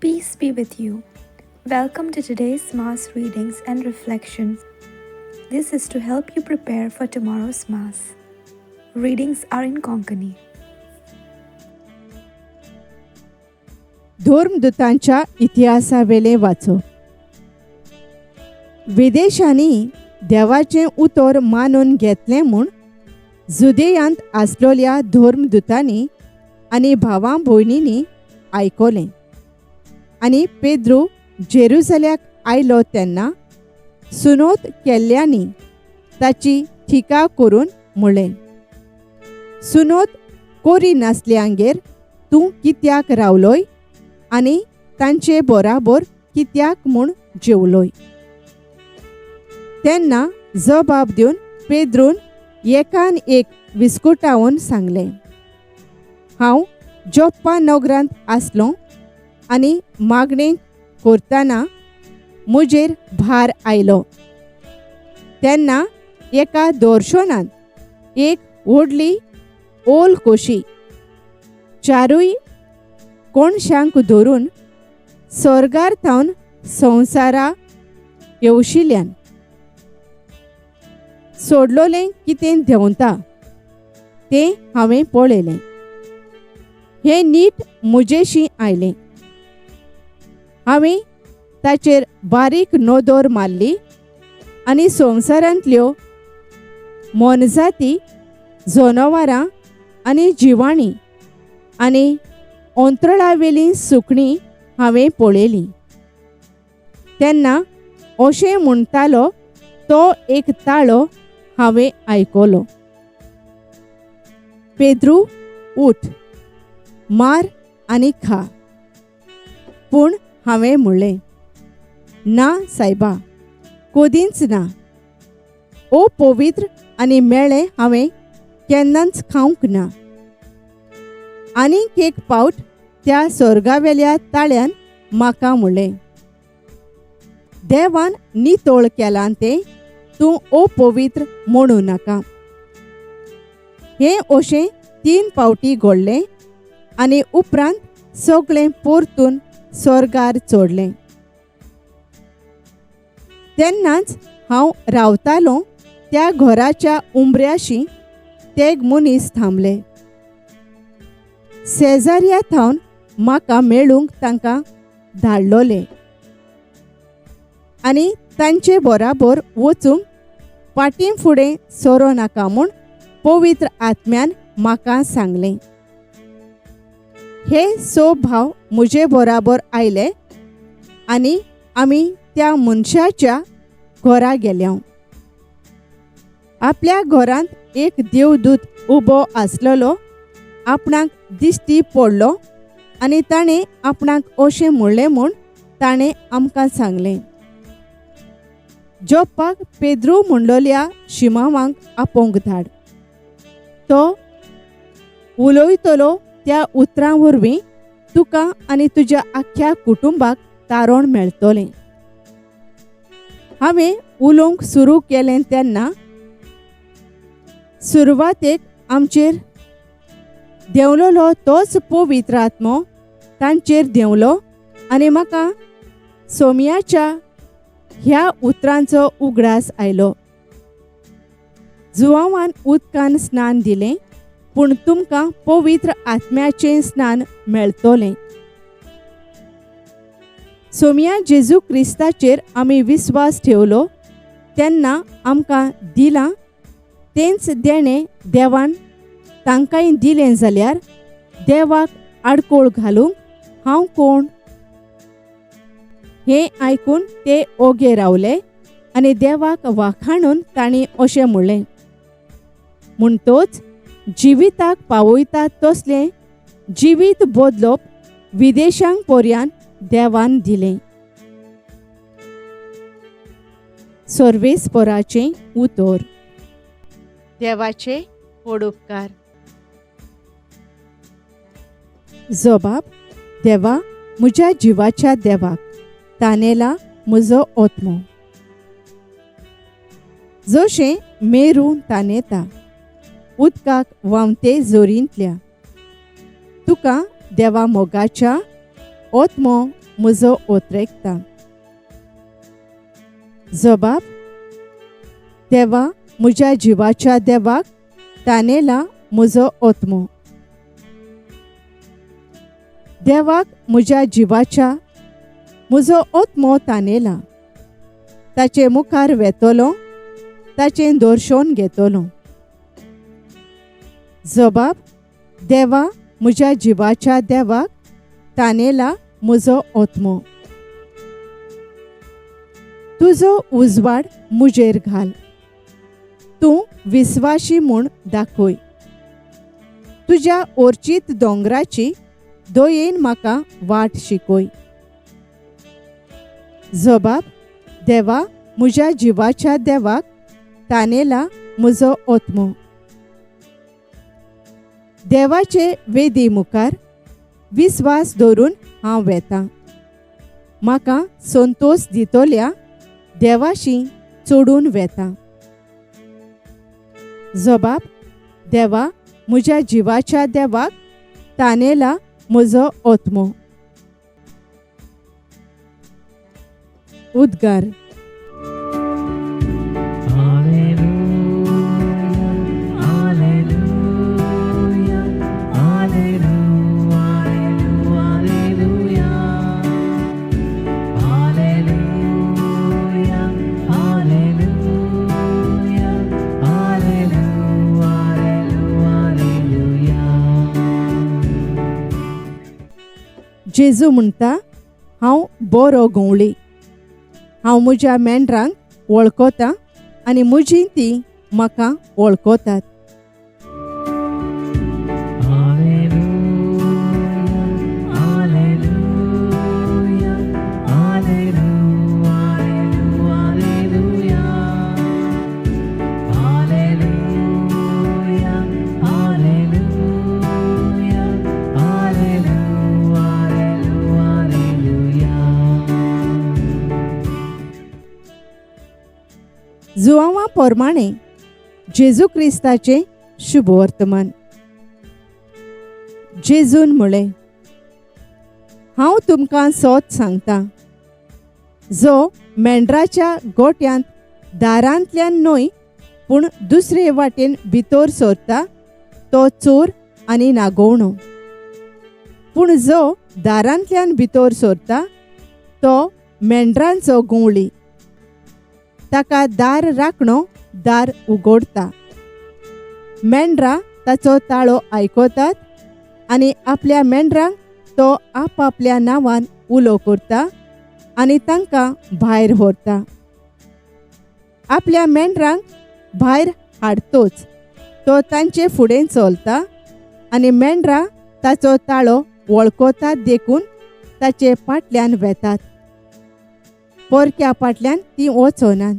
Peace be with you. Welcome to today's Mass readings and reflections. This is to help you prepare for tomorrow's Mass. Readings are in Konkani. धर्मदूतांच्या इतिहासावेले वाचो. विदेशांनी देवाचें उतर मानून घेतलें म्हूण जुदेयांत आसलेल्या धर्मदूतांनी आनी भावां भयणींनी आयकलें आनी पेद्रू जेरुसल्याक आयलो तेन्ना सुनोत केल्ल्यांनी ताची टिका करून म्हणलें, सुनोत कोरी नासल्यांगेर तूं कित्याक रावलोय आनी तांचे बराबर कित्याक म्हूण जेवलोय. तेन्ना जबाब दिवन पेद्रून एकान एक विस्कुटावून सांगलें, हांव जोप्पा नगरांत आसलों आनी मागणें करतना म्हजेर भार आयलो. तेन्ना एका दर्शनांत एक व्हडली ओल कोशी चारूय कोणशांक धरून स्वर्गार थावन संवसारा येवशिल्ल्यान सोडलोलें कितें देंवता तें हांवें पळयलें. हें नीट म्हजेशी आयलें. हांवें ताचेर बारीक नदर मारली आनी संवसारांतल्यो मोनजाती, जनावरां आनी जिवाणीं आनी अंतरळावेलीं सुकणीं हांवें पळयलीं. तेन्ना अशें म्हणटालो तो एक ताळो हांवें आयकलो, पेद्रू उठ, मार आनी खा. पूण हांवें म्हणलें, ना सायबा, कदींच ना. ओ पवित्र आनी मेळ्ळें हांवें केन्नाच खावंक ना. आनीक एक पावट त्या स्वर्गावेल्या ताळ्यान म्हाका म्हणलें, देवान नितळ केलां तें तूं अपवित्र म्हणू नाका. हें अशें 3 फावटी घडलें आनी उपरांत सगळें परतून स्वर्गार चडलें. तेन्नाच हांव रावतालों त्या घराच्या उंबऱ्याशी ते मनीस थांबले. शेजाऱ्या थावन म्हाका मेळूंक तांकां धाडलोलें आनी तांचे बराबर वचूंक फाटीं फुडें सरो नाका म्हूण पवित्र आत्म्यान म्हाका सांगलें. हे 6 भाव म्हजे बराबर आयले आनी आमी त्या मनशाच्या घरा गेल्या. आपल्या घरांत एक देवदूत उबो आसलेलो आपणाक दिश्टी पडलो आनी ताणें आपणाक अशें म्हणलें म्हूण ताणें आमकां सांगलें, जोप्पाक पेद्रू म्हणलोल्या शिमावांक आपोवंक धाड. तो उलयतलो त्या उतरां वरवीं तुका आनी तुज्या आख्या कुटुंबाक तारण मेळटलें. हांवें उलोवंक सुरू केलें तेन्ना सुरवातेक आमचेर देंवलोलो तोच पवित्र आत्मो तांचेर देंवलो आनी म्हाका सोमयाच्या ह्या उतरांचो उगडास आयलो. जुवावान उदकान स्नान दिलें, पूण तुमकां पवित्र आत्म्याचें स्नान मेळटलें. सोमया जेजू क्रिस्ताचेर आमी विस्वास ठेवलो तेन्ना आमकां दिलां तेंच देणें देवान तांकांय दिलें जाल्यार देवाक आडकोळ घालूंक हांव कोण? हें आयकून ते ओगे रावले आनी देवाक वाखाणून तांणी अशें म्हणलें, म्हणटोच जिविताक पावयता तसलें जिवीत बदलप विदेशांक पर्यान देवान दिलें. सर्वेस्पराचें उतर. देवाचे पडुपकार. जबाब. देवा, म्हज्या जिवाच्या देवाक तानेला म्हजो आत्मो. जशें मेरू तानेता उदकाक व्हांवते जोरींतल्या, तुका देवा मोगाच्या आत्मो म्हजो ओतरेकता. जबाब. देवा, म्हज्या जिवाच्या देवाक तानेला म्हजो ओतमो. देवाक म्हज्या जिवाच्या म्हजो ओतमो तानेला. ताचे मुखार वेतलो, ताचें दर्शन घेतलो. जबाब. देवा, म्हज्या जिवाच्या देवाक तानेला म्हजो ओतमो. तुजो उजवाड मुजेर घाल. तूं विस्वाशी म्हूण दाखय. तुज्या ओर्चीत दोंगराची दयेन म्हाका वाट शिकय. जबाब. देवा, म्हज्या जिवाच्या देवाक तानेला म्हजो ओतमो. देवाचे वेदी मुखार विस्वास दवरून हांव वेतां. म्हाका संतोश दितोल्या देवाशी चोडून वेतां. जबाब. देवा, म्हज्या जिवाच्या देवाक तानेला म्हजो ओतमो. उद्गार. जेजू म्हणटा, हांव बरो गवळी. हांव म्हज्या मेंढरांक वळखतां आनी म्हजीं तीं म्हाका वळखतात. जुआंवा पोरमाणें जेजू क्रिस्ताचें शुभ वर्तमान. जेजून म्हळें, हांव तुमकां सोत सांगतां, जो मेंढराच्या गोट्यांत दारांतल्यान न्हय पूण दुसरे वाटेन भितर सरता तो चोर आनी नागोवणो. पूण जो दारांतल्यान भितर सरता तो मेंढरांचो गवळी. ताका दार राखणो दार उगडटा. मेंढरां ताचो ताळो आयकतात आनी आपल्या मेंढरांक तो आपापल्या नांवान उलो करता आनी तांकां भायर व्हरता. आपल्या मेंढरांक भायर हाडटोच तो तांचे फुडें चलता आनी मेंढरां ताचो ताळो वळखतात देखून ताचे फाटल्यान वेतात. पोरक्या फाटल्यान तीं वचनात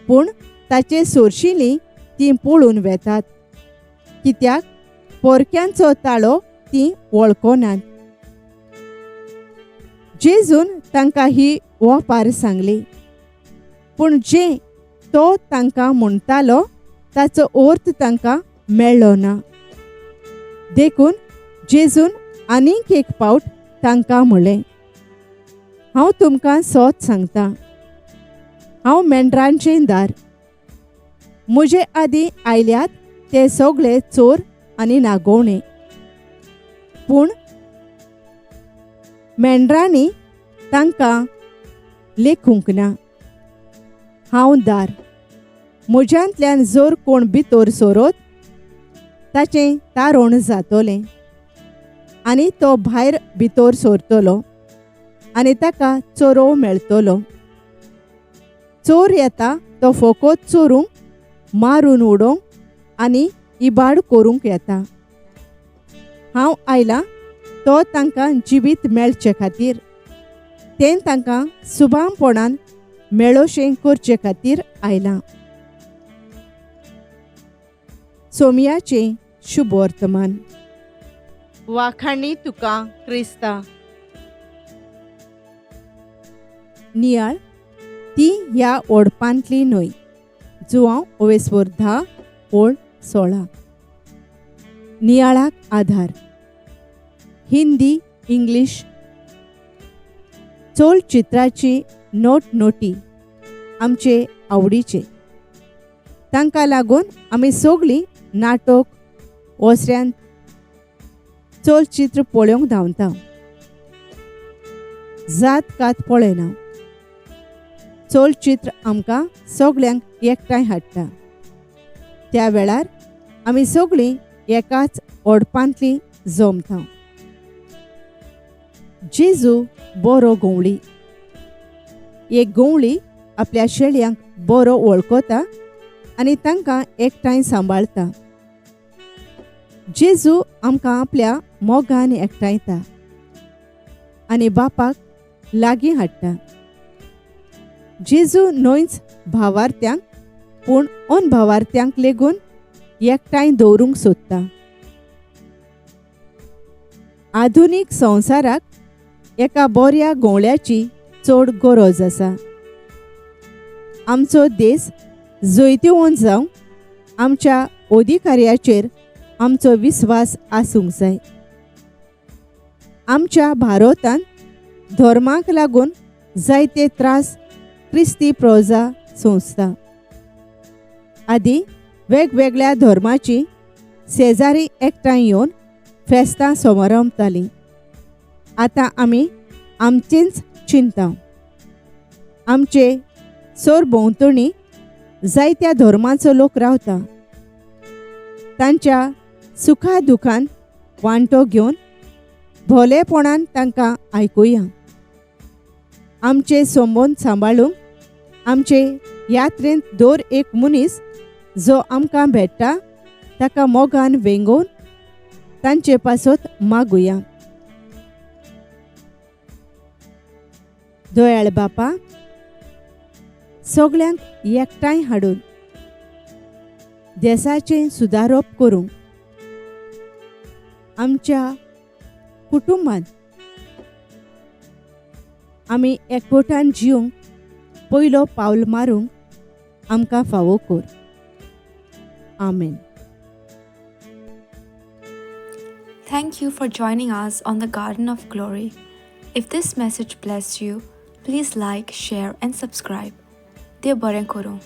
पूण ताचे सोरशिलीं तीं पळून वेतात, कित्याक पोरक्यांचो ताळो तीं वळखनात. जेजून तांकां ही ओपार सांगली. पूण जें तो तांकां म्हणटालो ताचो अर्थ तांकां मेळ्ळो ना. देखून जेजून आनीक एक फावट तांकां म्हळें, हांव तुमकां सोत सांगतां, हांव मेंढरांचें दार. म्हजे आदीं आयल्यात ते सगळे चोर आनी नागोवणे, पूण मेंढरांनी तांकां लेखूंक ना. हांव दार. म्हज्यांतल्यान जर कोण भितर सरोत ताचें तारण जातोलें आनी तो भायर भितर सरतलो आनी ताका चोरो मेळटलो. चोर येता तो फकत चोरूंक, मारून उडोवंक आनी इबाड करूंक येता. हांव आयलां तो तांकां जिवीत मेळचे खातीर. तें तांकां सुभामपणान मेळोशें करचे खातीर आयलां. सोमयाचें शुभ वर्तमान. वाखाणी तुका क्रिस्ता. नियाळ ती ह्या ओडपांतली न्हय. जुआंव 10:16. नियाळाक आधार. हिंदी, इंग्लीश चोल चित्राची नोटी आमचे आवडीचे. तांकां लागून आमी सगळीं नाटक ओसऱ्यान चोल चित्र पळोवंक धांवता. जात कात पळयना. चोल चित्र आमकां सगळ्यांक एकठांय हाडटा. त्या वेळार आमी सगळीं एकाच ओडपांतलीं जमता. जेजू बरो गवळी. एक गवळी आपल्या शेळयांक बरो वळखता आनी तांकां एकठांय सांबाळता. जेजू आमकां आपल्या मोगान एकठांयता आनी बापाक लागीं हाडटा. जेजू न्हयच भावार्थ्यांक पूण अनभावार्थ्यांक लेगून एकठांय दवरूंक सोदता. आधुनीक संवसाराक एका बऱ्या गवळ्याची चड गरज आसा. आमचो देश जैतिवंत जावं आमच्या अधिकाऱ्याचेर आमचो विस्वास आसूंक जाय. आमच्या भारतांत धर्माक लागून जायते त्रास क्रिस्ती प्रजा सोंसता. आदी वेगवेगळ्या धर्माची शेजारी एकठांय येवन फेस्तां समारंभतालीं. आतां आमी आमचेंच चिंता. आमचे सरभोंवतणी जायत्या धर्माचो लोक रावता. तांच्या सुखा दुखान वांटो घेवन भोलेपणान तांकां आयकुया. आमचे संबंद सांबाळूंक आमचे यात्रेंत दर एक मनीस जो आमकां भेटता ताका मोगान वेंगोवन तांचे पासत मागुया. दयाळ बापा, सगळ्यांक एकठांय हाडून देशाचें सुदारप करूंक आमच्या कुटुंबांत आमी एकवटान जिवंक पयलो पावल मारूंक आमकां फावो कर. आमेन. Thank you for joining us on the Garden of Glory. If this message blessed you, please like, share, and subscribe. देव बरें करूं.